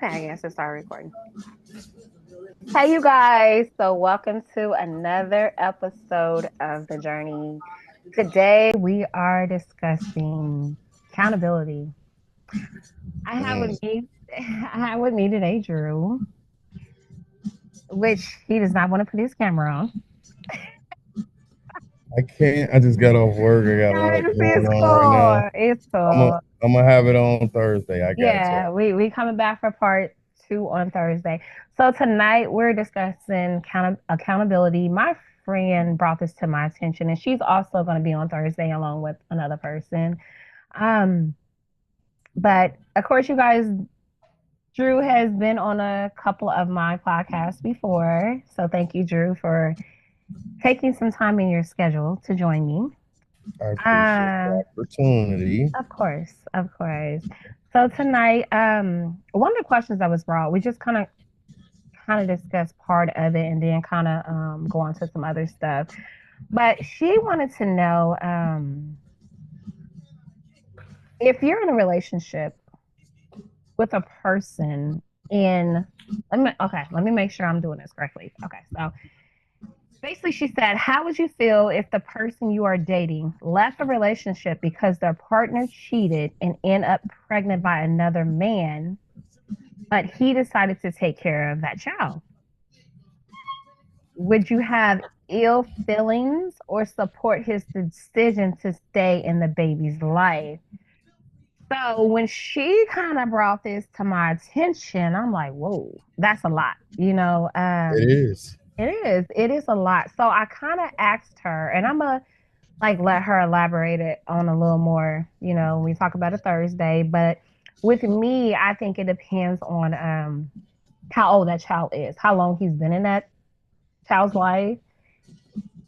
Okay, I guess it started recording. Hey, you guys. So, welcome to another episode of The Journey. Today, we are discussing accountability. I have with Mm, me, I have with me today, Drew, which he does not want to put his camera on. I can't. I just got off work. I got a lot Yes, going it's on right now. cool. It's I'm gonna cool. I'm gonna have it on Thursday. I got you. Yeah, we coming back for part two on Thursday. So tonight we're discussing accountability. My friend brought this to my attention, and she's also going to be on Thursday along with another person. Um, but of course, you guys, Drew has been on a couple of my podcasts before, so thank you, Drew, for taking some time in your schedule to join me. I appreciate the Uh, opportunity. of course, of course. So tonight, one of the questions that was brought, we just kind of discuss part of it and then kind of go on to some other stuff. But she wanted to know if you're in a relationship with a person in let me make sure I'm doing this correctly. Okay, so basically she said, how would you feel if the person you are dating left a relationship because their partner cheated and end up pregnant by another man, but he decided to take care of that child? Would you have ill feelings or support his decision to stay in the baby's life? So when she kind of brought this to my attention, I'm like, whoa, that's a lot. It is. It is a lot. So I kind of asked her, and I'm gonna like let her elaborate it on a little more, when we talk about it Thursday. But with me, I think it depends on how old that child is, how long he's been in that child's life.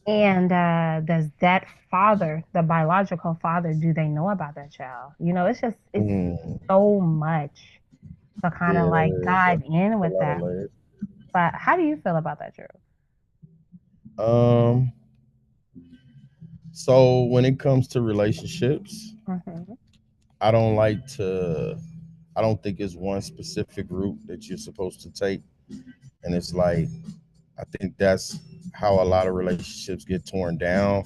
And does that father, the biological father, do they know about that child? It's Mm, so much to kind of yeah, like that is. dive in A with lot of that. layers. But how do you feel about that, Drew? Um. So when it comes to relationships, Hmm. I don't like to. I don't think it's one specific route that you're supposed to take, and it's like I think that's how a lot of relationships get torn down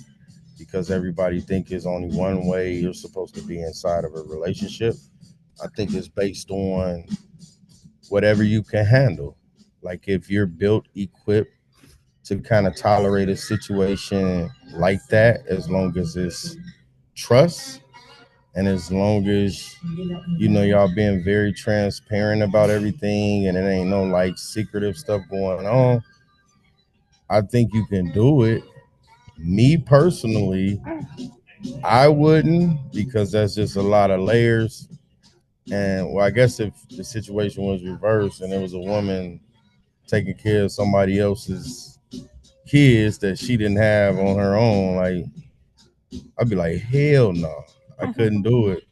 because everybody think is only one way you're supposed to be inside of a relationship. I think it's based on whatever you can handle. Like if you're built, equipped to kind of tolerate a situation like that, as long as it's trust and as long as y'all being very transparent about everything and it ain't no like secretive stuff going on, I think you can do it. Me personally, I wouldn't because that's just a lot of layers. And well, I guess if the situation was reversed and it was a woman taking care of somebody else's kids that she didn't have on her own, like I'd be like, hell no, I couldn't do it.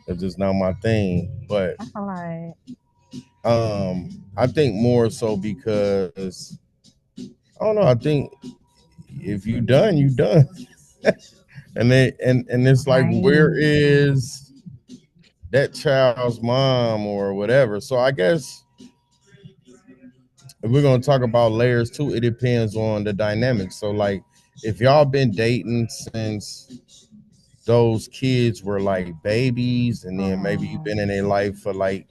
It's just not my thing. But I feel like, I think more so because I don't know. I think if you done, you done, and it's like, where right. is that child's mom or whatever? So I guess if we're gonna talk about layers too, it depends on the dynamic. So like if y'all been dating since those kids were like babies and then maybe you've Hmm. been in their life for like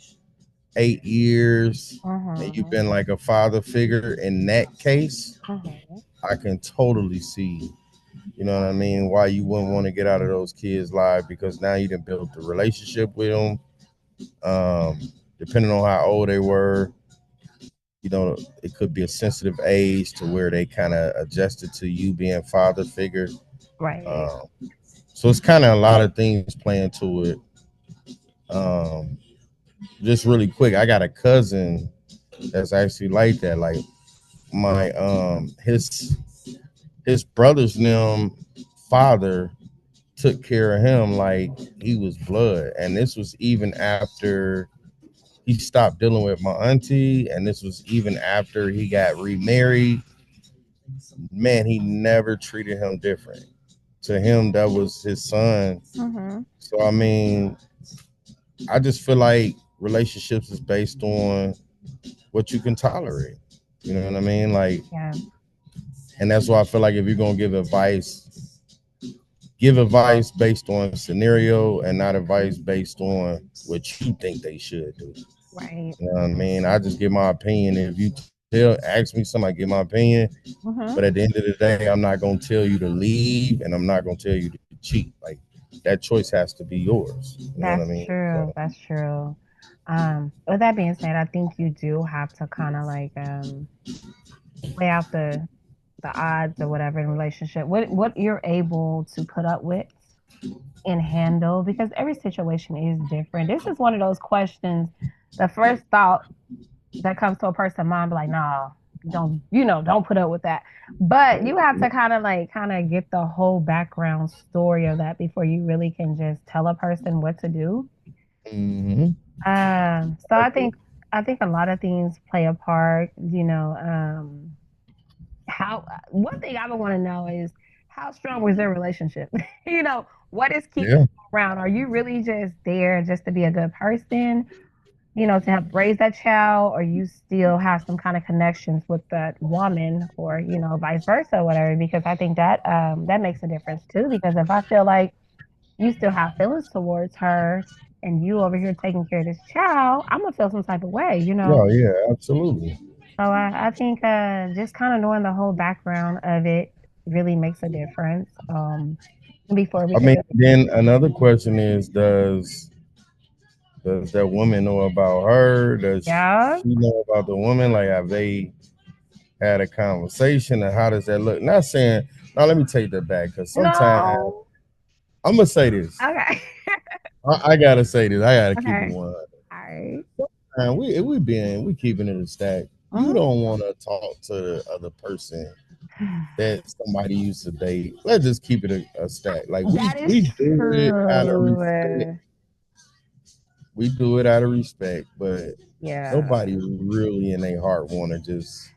8 years and you've Hmm. been like a father figure in that case, Hmm. I can totally see, you know what I mean, why you wouldn't want to get out of those kids' lives because now you done built the relationship with them. Depending on how old they were, it could be a sensitive age to where they kind of adjusted to you being father figure. Right. Um, so it's kind of a lot of things playing to it. Um, just really quick, I got a cousin that's actually like that. Like my his brother's them father took care of him like he was blood, and this was even after he stopped dealing with my auntie, and this was even after he got remarried. Man, he never treated him different. To him, that was his son. Hmm. So I mean, I just feel like relationships is based on what you can tolerate. You know what I mean? Like, Yeah. and that's why I feel like if you're gonna give advice based on scenario and not advice based on what you think they should do. Right. You know what I mean? I just give my opinion. If you ask me something, I give my opinion. But Mm-hmm. at the end of the day, I'm not gonna tell you to leave, and I'm not gonna tell you to cheat. Like that choice has to be yours. You know what I That's mean? true. So, That's true. With that being said, I think you do have to kind of like weigh out the odds or whatever in relationship. What you're able to put up with and handle because every situation is different. This is one of those questions. The first thought that comes to a person's mind, be like, nah, don't don't put up with that. But you have to kind of get the whole background story of that before you really can just tell a person what to do. hmm So I think a lot of things play a part. How one thing I would want to know is how strong was their relationship? What is keeping yeah. you around? Are you really just there just to be a good person? To help raise that child, or you still have some kind of connections with that woman, or vice versa, or whatever. Because I think that that makes a difference too. Because if I feel like you still have feelings towards her, and you over here taking care of this child, I'm gonna feel some type of way. Oh yeah, absolutely. So I think just kind of knowing the whole background of it really makes a difference. Before we I could mean, really, then another question is, does that woman know about her? Does yeah, she know about the woman? Like, have they had a conversation, and how does that look? Not saying. Now, let me take that back because sometimes no, I'm gonna say this. okay, I gotta say this. I gotta keep it okay, 100. all right. Man, we keeping it a stack. You Mhm. don't want to talk to the other person that somebody used to date. Let's just keep it a stack. Like That we is do it out of respect. true. We do it out of respect, but Yeah. nobody really in their heart want to just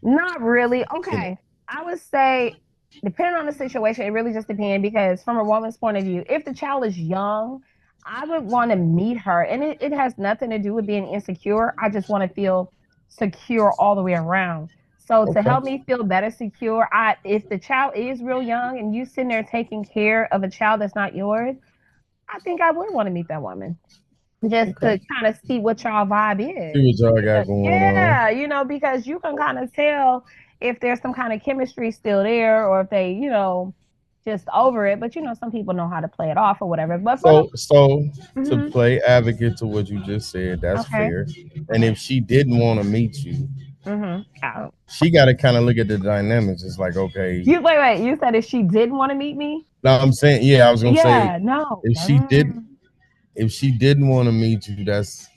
Not really. you know. Okay. I would say, depending on the situation, it really just depends because from a woman's point of view, if the child is young, I would want to meet her. And it has nothing to do with being insecure. I just want to feel secure all the way around. So to Okay, help me feel better secure, if the child is real young and you sitting there taking care of a child that's not yours, I think I would want to meet that woman just okay. to kind of see what y'all vibe See is. what y'all got going on. Yeah, because you can kind of tell if there's some kind of chemistry still there or if they, just over it. But some people know how to play it off or whatever. But for the So to hmm play advocate to what you just said, that's okay, fair. And right. if she didn't want to meet you, Oh. she got to kind of look at the dynamics. It's like, okay, You wait. You said if she didn't want to meet me, now I'm saying, yeah, I was gonna say yeah, no, if she did, if she didn't want to meet you, that's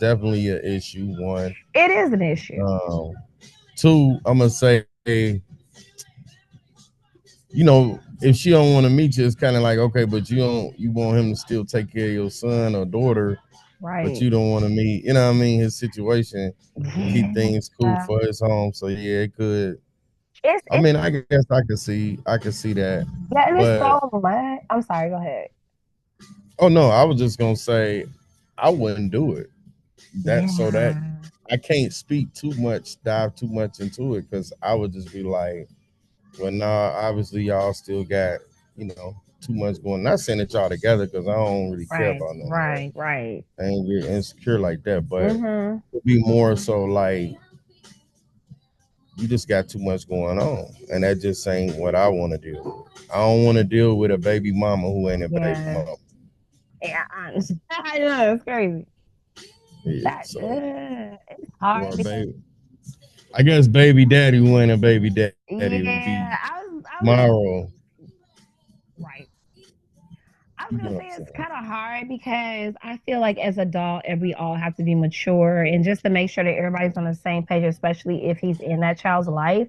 definitely an issue. One, it is an issue, um, two, I'm gonna say, if she don't want to meet you, it's kind of like, okay, but you want him to still take care of your son or daughter, but right? you don't want to meet, you know what I mean, his situation, keep Yeah, things cool for his home. So yeah, it could. I it's mean, I guess I could see that, yeah, and it's but so much. I'm sorry. Go ahead. oh no, I was just gonna say I wouldn't do it. That Yeah, I can't speak too much, dive too much into it because I would just be like, well, nah, obviously y'all still got, too much going. Not saying that y'all together because I don't really care right, about none of that. right, right. I ain't get insecure like that, but Mm-hmm. it'd be more so like you just got too much going on, and that just ain't what I want to deal with. I don't want to deal with a baby mama who ain't a baby Yeah. mama. Yeah, honestly. I know, it's crazy. Yeah, That so it's hard or a because baby. I guess baby daddy who ain't a baby daddy would be yeah, I was my gonna role. right. I was You know gonna what say I'm it's saying? kind of hard because I feel like as adult, and we all have to be mature and just to make sure that everybody's on the same page, especially if he's in that child's life.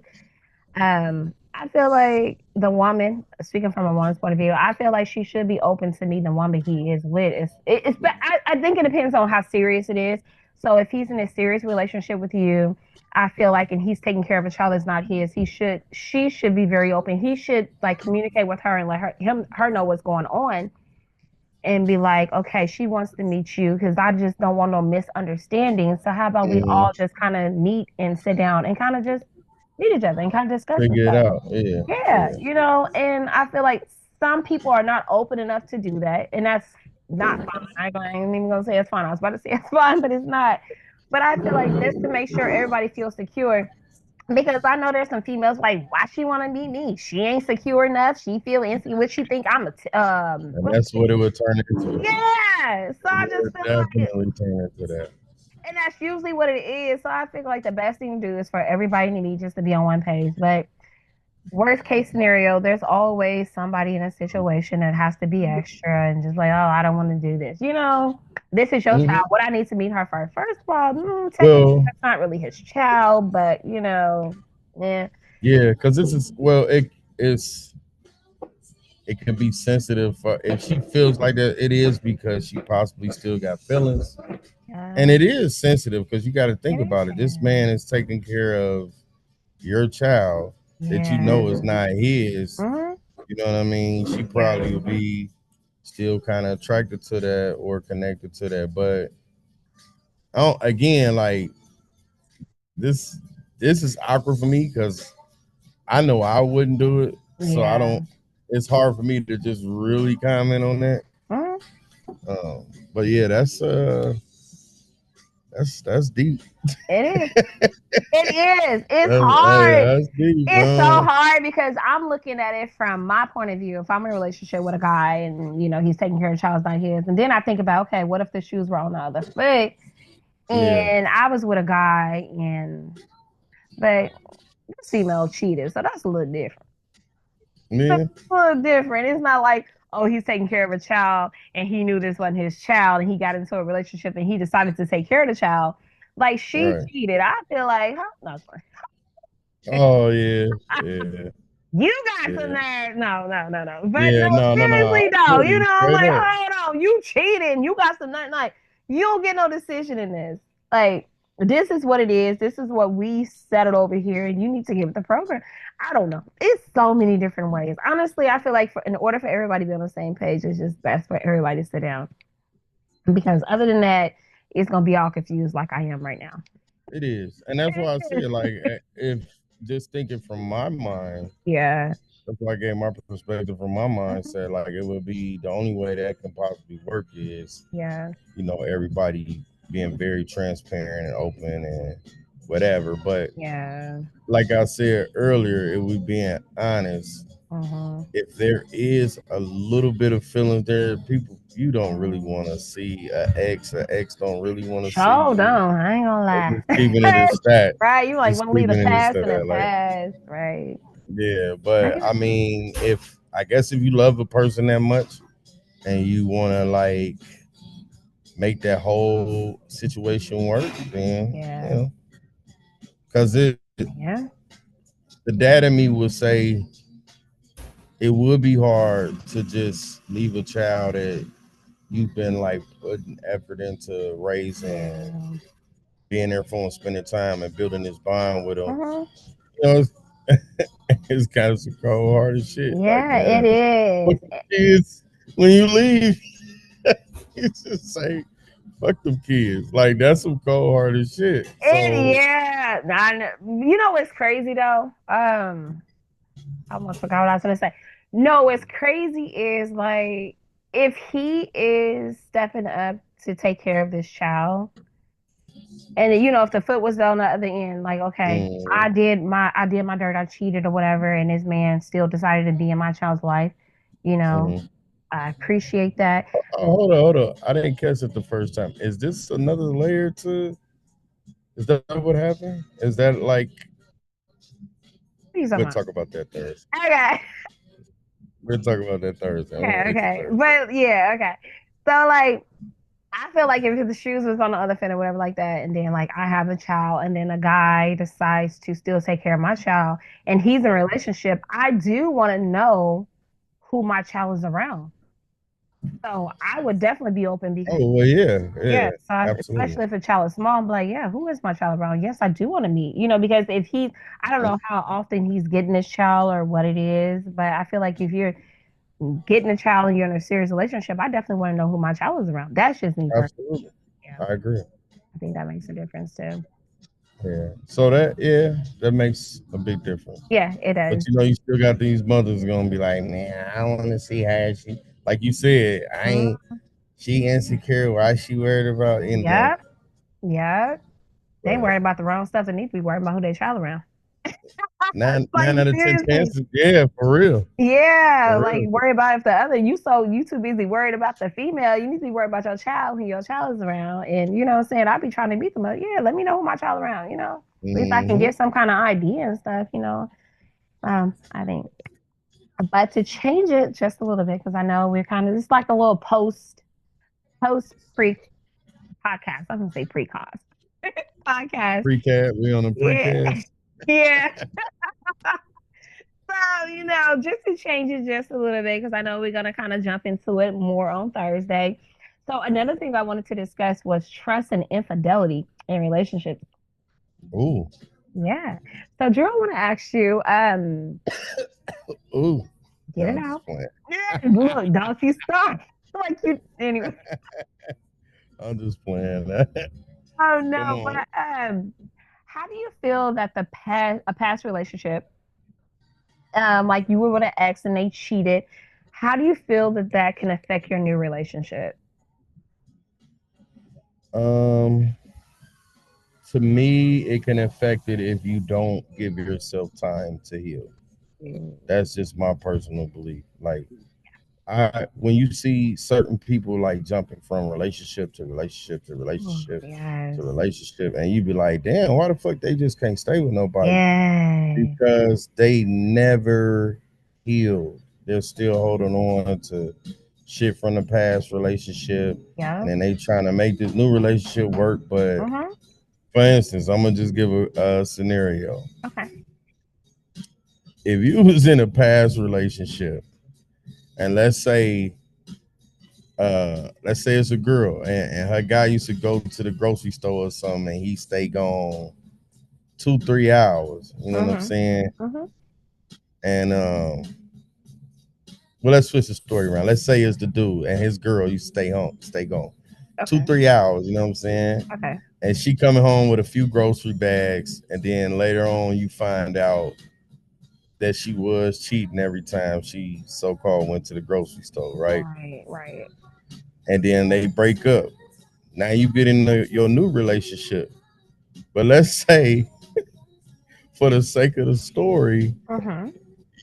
I feel like the woman, speaking from a woman's point of view, I feel like she should be open to meeting the woman he is with. I think it depends on how serious it is. So if he's in a serious relationship with you, I feel like, and he's taking care of a child that's not his, she should be very open. He should like communicate with her and let her know what's going on and be like, okay, she wants to meet you because I just don't want no misunderstanding. So how about we all Hmm. just kind of meet and sit down and kind of just meet each other and kind of discuss this Figure it stuff? out. Yeah, Yeah, yeah. and I feel like some people are not open enough to do that, and that's not fine. I ain't even gonna say it's fine. I was about to say it's fine, but it's not. But I feel like just to make sure everybody feels secure, because I know there's some females like, why she want to meet me? She ain't secure enough. She feel insecure. What she think I'm a And what? that's what it would turn into. Yeah. So It I just would feel like, definitely turn into that. and that's usually what it is. So I feel like the best thing to do is for everybody to meet just to be on one page. But worst case scenario, there's always somebody in a situation that has to be extra and just like, oh, I don't want to do this. This is your child. Hmm. What I need to meet her first. First of all, technically Well, that's not really his child, but yeah, yeah, because this is well, it's it can be sensitive for if she feels like that. It is because she possibly still got feelings, and yeah, it is sensitive because you got to think it about it. This man is taking care of your child is. that you Yeah. know is not his. Hmm. You know what I mean? She Yeah. probably will be still kind of attracted to that or connected to that, but I don't, again, like this this is awkward for me because I know I wouldn't do it, so I Yeah. don't. It's hard for me to just really comment on that. Hmm. But yeah, that's deep. It is. It is. It's Hey, hard. that's deep, It's so man. hard because I'm looking at it from my point of view. If I'm in a relationship with a guy and he's taking care of the child's not his, and then I think about, okay, what if the shoes were on the other foot Yeah, and I was with a guy but this female cheated, so that's a little different. That's yeah, a little different. It's not like, oh, he's taking care of a child and he knew this wasn't his child and he got into a relationship and he decided to take care of the child. Like she right. cheated. I feel like, huh? No, sorry. Oh yeah, yeah, You got some yeah, nerve. No, no, no, no. But yeah. no, No, no, no. I seriously though, feel you I'm straight like, up. hold on, you cheating. You got some nothing. Like, you don't get no decision in this. Like, this is what it is. This is what we settled over here, and you need to give it the program. I don't know. It's so many different ways. Honestly, I feel like in order for everybody to be on the same page, it's just best for everybody to sit down. Because other than that, it's gonna be all confused like I am right now. It is, and that's why I say it. Like, if just thinking from my mind, Yeah. that's why I gave my perspective from my Mhm. mindset. Like, it would be the only way that can possibly work is Yeah. everybody being very transparent and open and whatever. But Yeah. like I said earlier, if we being honest, Mm-hmm. if there is a little bit of feelings there, people you don't really Mm-hmm. want to see an ex don't really want to see Sure you. don't. I ain't gonna They're lie. just keeping it a stat. Right? You like Just want to leave the keeping it a past in the stat. Like, past, right? yeah, I but get I mean, if I guess if you love a person that much and you want to like make that whole situation work, then yeah. because Yeah. the dad in me would say it would be hard to just leave a child that you've been like putting effort into raising, Yeah. being there for him, spending time and building this bond with him. Hmm. You know, it's kind of some cold hearted shit. Like, Yeah, it man, fuck is. them kids when you leave. You just say, fuck them kids. Like, that's some cold hearted shit. So, Yeah. I know. What's crazy though? I almost forgot what I was gonna say. No, what's crazy is like if he is stepping up to take care of this child. And if the foot was on the other end, like, okay, mm, I did my dirt, I cheated or whatever, and this man still decided to be in my child's life, you know, mhm. I appreciate that. Oh, hold on. I didn't catch it the first time. Is this another layer to? Is that what happened? Is that like What are you we'll talking about? talk about that Thursday? Okay, We'll talk about that Thursday. I'm gonna okay, wait till okay. Thursday. But yeah, okay. So like I feel like if the shoes was on the other foot or whatever like that, and then like I have a child and then a guy decides to still take care of my child and he's in a relationship, I do want to know who my child is around. So I would definitely be open because Oh well, yeah, yeah, yeah, so absolutely. especially if a child is small, I'm like, yeah, who is my child around? Yes, I do want to meet, because if I don't know how often he's getting this child or what it is, but I feel like if you're getting a child and you're in a serious relationship, I definitely want to know who my child is around. That's just me personally. Absolutely. Yeah, I agree. I think that makes a difference too. Yeah. So that makes a big difference. Yeah, it But does. you still got these mothers gonna be like, man, I want to see how she, like you said, I Mm, ain't, she insecure. Why she worried about anything? yep, yep. They ain't But worried about the wrong stuff. They need to be worried about who their child around. Like nine out of ten seriously. chances, yeah, for real, Yeah, for like real. worry about if the other you too busy worried about the female. You need to be worried about your child when your child is around. And you know what I'm saying? I'll be trying to meet them up. Yeah, let me know who my child around, you know. At least I can Hmm. get some kind of idea and stuff, you know. I think. But to change it just a little bit, because I know we're kind of it's like a little post pre podcast. I'm gonna say pre cast podcast. Precast, we on a Yeah. precast. Yeah. So, you know, just to change it just a little bit, because I know we're going to kind of jump into it more on Thursday. So, another thing I wanted to discuss was trust and infidelity in relationships. Ooh, Yeah. So, Drew, I want to ask you, ooh. get No, it I'm out. just playing. Yeah, look, don't you stop. Like you, anyway. I'm just playing. Oh, Come no. But, on. how do you feel that a past relationship, like you were with an ex and they cheated, how do you feel that that can affect your new relationship? Um, to me, it can affect it if you don't give yourself time to heal. That's just my personal belief. Like I when you see certain people like jumping from relationship to relationship to Oh, relationship to yes. relationship, and you be like, damn, why the fuck they just can't stay with nobody? Yeah. Because they never healed. They're still holding on to shit from the past relationship, and Yeah. then they trying to make this new relationship work. But Mm-hmm. for instance, I'm gonna just give a scenario. Okay. If you was in a past relationship, and let's say it's a girl, and her guy used to go to the grocery store or something, and he stay gone 2 3 hours. You know what I'm Mm-hmm. saying? Mm-hmm. And well, let's switch the story around. Let's say it's the dude and his girl. You stay home, stay gone, two Okay. three hours. You know what I'm saying? Okay. And she coming home with a few grocery bags, and then later on you find out that she was cheating every time she so called went to the grocery store, right? Right. Right. And then they break up. Now you get in your new relationship. But let's say, for the sake of the story, Mm-hmm.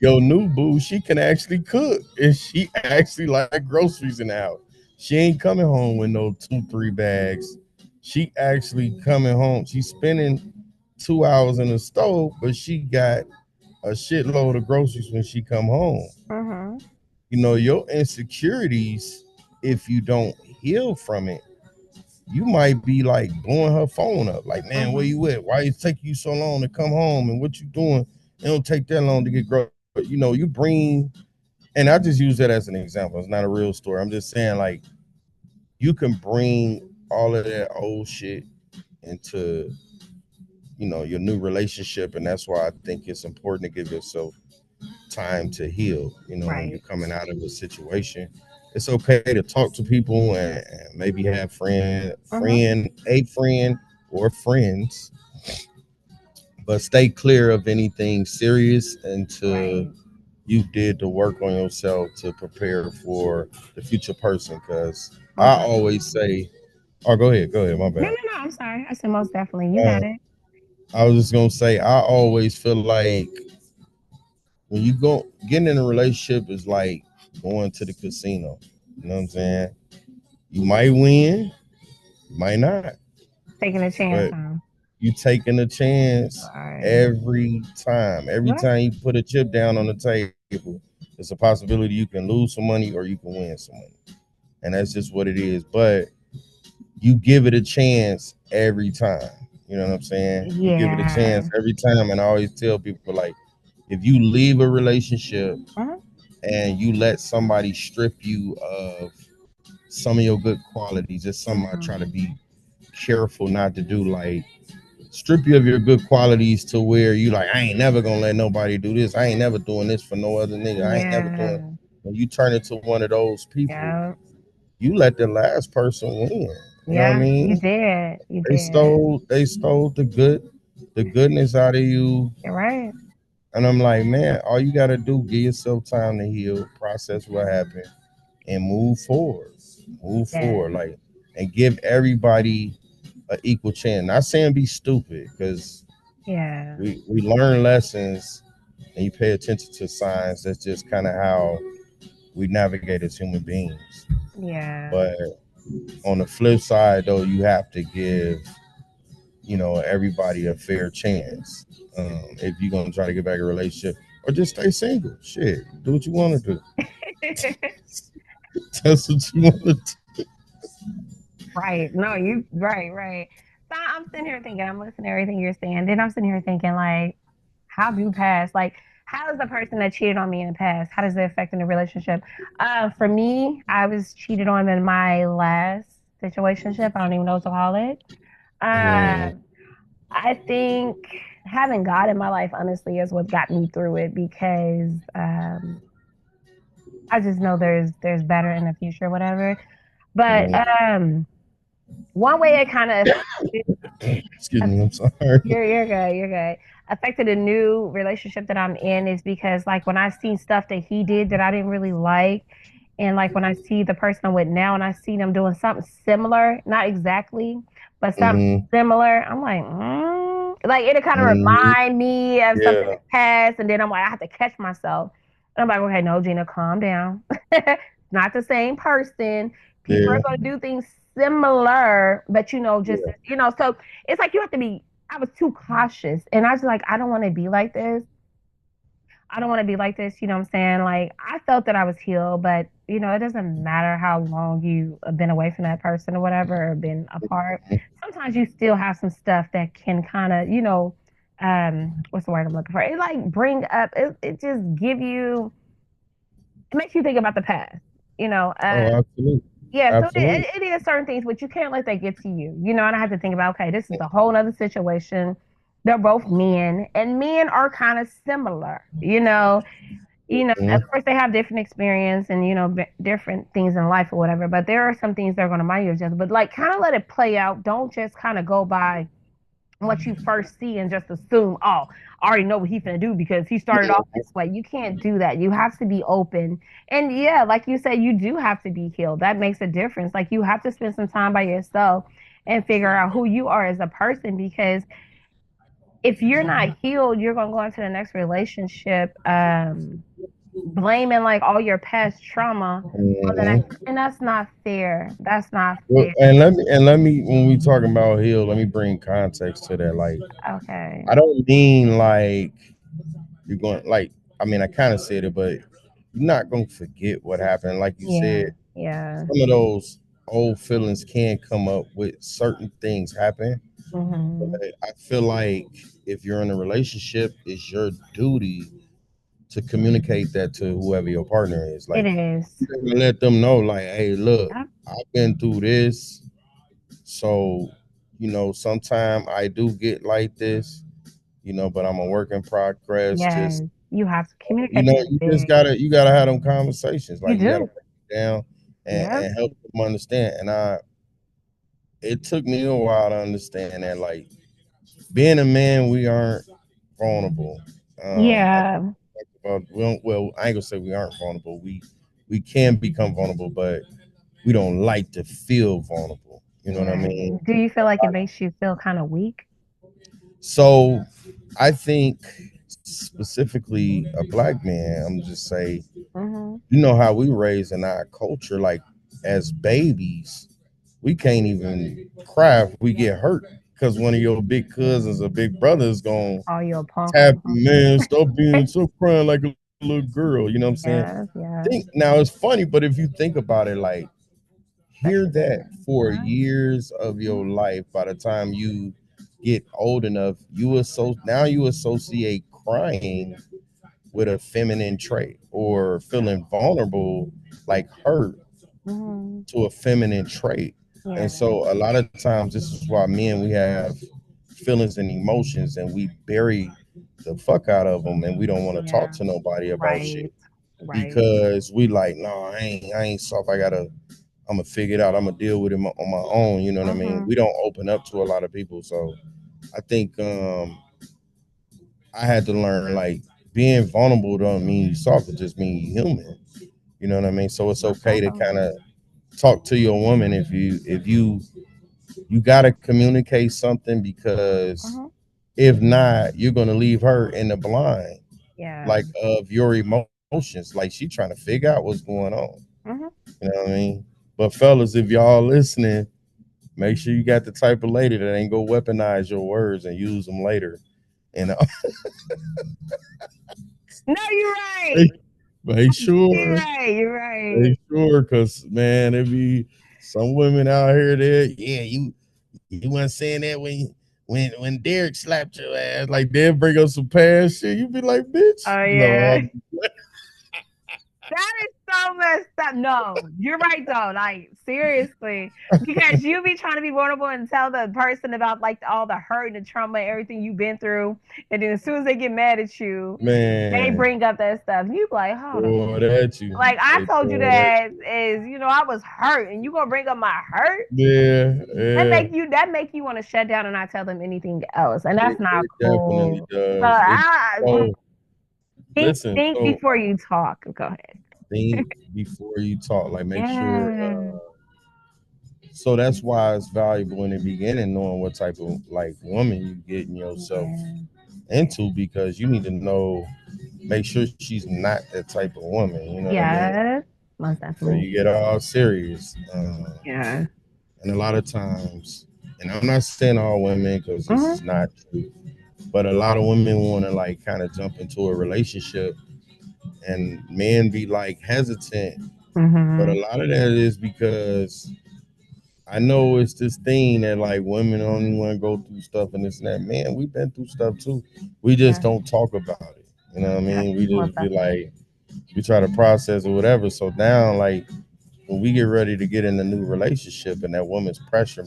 your new boo, she can actually cook and she actually like groceries in the house. She ain't coming home with no 2 3 bags. She actually coming home. She's spending 2 hours in the stove, but she got a shitload of groceries when she come home. Mm-hmm. Your insecurities, if you don't heal from it, you might be like blowing her phone up. Like, man, where Mm-hmm. you at? Why it take you so long to come home? And what you doing? It don't take that long to get groceries. You bring, and I just use that as an example. It's not a real story. I'm just saying, like, you can bring all of that old shit into, your new relationship. And that's why I think it's important to give yourself time to heal. When you're Right. coming out of a situation, it's okay to talk to people and maybe have Mm-hmm. a friend or friends, but stay clear of anything serious until Right. you did the work on yourself to prepare for the future person. Because Most I definitely. always say, oh, go ahead, my No, bad. no, no. I'm sorry. I said most definitely. You got Uh, it. I was just gonna say, I always feel like when you go getting in a relationship is like going to the casino. You know what I'm saying? You might win, you might not, Taking a chance but on. you taking a chance Right. every time. Every Yeah. time you put a chip down on the table, there's a possibility you can lose some money or you can win some money. And that's just what it is. But you give it a chance every time. You know what I'm saying? You give it a chance Yeah. every time. And I always tell people, like, if you leave a relationship Mm-hmm. and you let somebody strip you of some of your good qualities, it's something I try to Mm-hmm. be careful not to do. Like, strip you of your good qualities to where you like, I ain't never gonna let nobody do this. I ain't never doing this for no other nigga. I ain't never doing. Yeah. when you turn into one of those people, Yeah. you let the last person win. You know what I Yeah. You mean? did. You They did. stole the goodness out of you. You're right. And I'm like, man, all you gotta do, give yourself time to heal, process what happened, and move forward. Move Yeah. forward. Like, and give everybody an equal chance. Not saying be stupid, because Yeah. we learn lessons and you pay attention to signs. That's just kind of how we navigate as human beings. Yeah. But on the flip side, though, you have to give, everybody a fair chance. If you're gonna try to get back in a relationship, or just stay single, shit, do what you want to do. That's what you want to Right. No, you right, right. So I'm sitting here thinking, I'm listening to everything you're saying. Then I'm sitting here thinking, like, how do past, like, how is the person that cheated on me in the past, how does it affect in the relationship? For me, I was cheated on in my last situationship. I don't even know what to call it. do. Um, I think having God in my life, honestly, is what got me through it because I just know there's better in the future, whatever. But Mm, one way it kind of excuse me, I'm sorry. you're good. You're good. Affected a new relationship that I'm in is because like when I seen stuff that he did that I didn't really like, and like when I see the person I'm with now and I see them doing something similar, not exactly, but something Hmm. similar, I'm like, like it'll kind of Hmm. remind me of something Yeah, that passed, and then I'm like, I have to catch myself. And I'm like, okay, no, Gina, calm down. Not the same person. People are yeah, going to do things similar, but just yeah. so it's like you have to be. I was too cautious, and I was like, I don't want to be like this. I don't want to be like this. You know what I'm saying? Like I felt that I was healed, but it doesn't matter how long you have been away from that person or whatever, or been apart. Sometimes you still have some stuff that can kind of, what's the word I'm looking for? It like bring up. It just give you. It makes you think about the past. You know. Oh, absolutely, Yeah, so absolutely. it is certain things, but you can't let that get to you, and I have to think about, okay, this is a whole other situation. They're both men, and men are kind of similar, of Hmm. course they have different experience and, different things in life or whatever, but there are some things they're going to remind you of just, but like kind of let it play out. Don't just kind of go by what you first see and just assume, oh, I already know what he's gonna do because he started off this way. You can't do that. You have to be open. And yeah, like you said, you do have to be healed. That makes a difference. Like you have to spend some time by yourself and figure out who you are as a person because if you're not healed, you're gonna go into the next relationship blaming like all your past trauma on the next, Hmm. and that's not fair. That's not Well, fair. and let me when we talking about heal, let me bring context to that. Like, Okay. I don't mean like you're going like. I mean, I kind of said it, but you're not gonna forget what happened. Like you said, Yeah. Yeah. some of those old feelings can come up with certain things happen. Hmm. But I feel like if you're in a relationship, it's your duty to communicate that to whoever your partner is. It Like, is. you gotta let them know, like, hey, look, Yep. I've been through this. So, sometimes I do get like this, but I'm a work in progress. Just, Yes, you have to communication is you just big. gotta have them conversations. You Like, you gotta do. break it down and, Yep. and help them understand. And it took me a while to understand that, like, being a man, we aren't vulnerable. I Yeah. we don't, well, I ain't gonna say we aren't vulnerable. We can become vulnerable, but we don't like to feel vulnerable. You know what I Right. mean? Do you feel like it makes you feel kind of weak? So I think specifically a black man, I'm just say, Hmm. how we raised in our culture, like as babies, we can't even cry if we get hurt because one of your big cousins or big brothers gonna Oh, you're a punk or tap you, something. man, stop being so crying like a little girl. You know what I'm saying? Yes, Think yes. now it's funny, but if you think about it, like hear Especially that later. for Right. years of your Mhm. life, by the time you get old enough, you associate crying with a feminine trait or feeling vulnerable, like hurt, Mhm. to a feminine trait. And Yeah. so a lot of times this is why men, we have feelings and emotions and we bury the fuck out of them and we don't want to talk Yeah. to nobody about shit. Right. Right. because we like, no, I ain't soft. I'm gonna figure it out. I'm gonna deal with it on my own. You know what I mean? Mm-hmm. We don't open up to a lot of people, so I think I had to learn like being vulnerable don't mean you soft. It just mean you human. You know what I mean? So it's Most okay to definitely. kind of talk to your woman if you gotta communicate something, because Mm-hmm. if not, you're gonna leave her in the blind, Yeah. like of your emotions. Like she trying to figure out what's going on. Mm-hmm. You know what I mean? But fellas, if y'all listening, make sure you got the type of lady that ain't go weaponize your words and use them later. And No, you're right. make, make You're sure, right. You're right. make sure, cause man, it be some women out here that yeah, you weren't saying that when Derek slapped your ass, like they'll bring up some past shit. You be like, bitch, Oh no, yeah. That is so messed up. No, you're right though. Like seriously, because you be trying to be vulnerable and tell the person about like all the hurt and the trauma, everything you've been through, and then as soon as they get mad at you, they man, bring up that stuff. You be like, hold on. throw it at you. Like I They told you throw it at that is, I was hurt, and you gonna bring up my hurt. you. Yeah, yeah. That make you want to shut down and not tell them anything else, and that's not It definitely cool. So does. It I so listen. think So before you talk. Go ahead. think before you talk. Like make sure. Yeah. So that's why it's valuable in the beginning knowing what type of like woman you getting yourself Yeah. into, because you need to know, make sure she's not that type of woman. You know what I mean? Yes, most So definitely. you get all serious. Yeah. And a lot of times, and I'm not saying all women because this is Hmm. not true, but a lot of women want to like kind of jump into a relationship, and men be like hesitant. But a Hmm. lot of that is because I know it's this thing that like women only want to go through stuff and this and that. Man, we've been through stuff too. We just Yeah. don't talk about it. You know what I Yeah. mean? We Most just be definitely. like, we try to process or whatever. So now, like, when we get ready to get in a new relationship and that woman's pressure,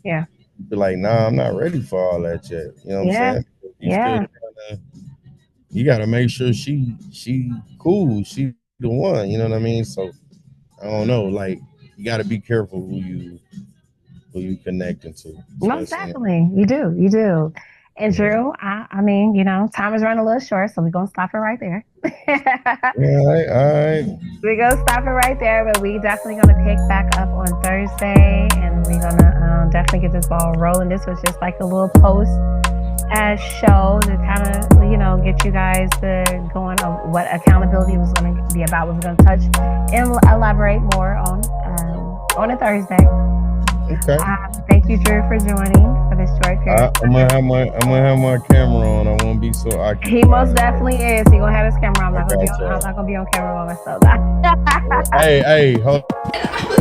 Yeah. be like, nah, I'm not ready for all that yet. You know what I'm Yeah. saying? You still Yeah. trying to, you got to make sure she cool, she the one. You know what I mean? So I don't know, like you got to be careful who you connecting to, Most especially. definitely. You do. You do. And Yeah. Drew, I mean, time is running a little short, so we're gonna stop it right there. All right, all right. We're gonna stop it right there, but we definitely gonna pick back up on Thursday, and we're gonna definitely get this ball rolling. This was just like a little post as show to kind of get you guys to going on what accountability was going to be about. We're going to touch and elaborate more on a Thursday. Okay. Thank you, Drew, for joining for this short period. I'm gonna have my camera on. I won't be so He most occupied. definitely is. He gonna have his camera. I got I'm y'all. not gonna be on camera by myself. Hey, hold on.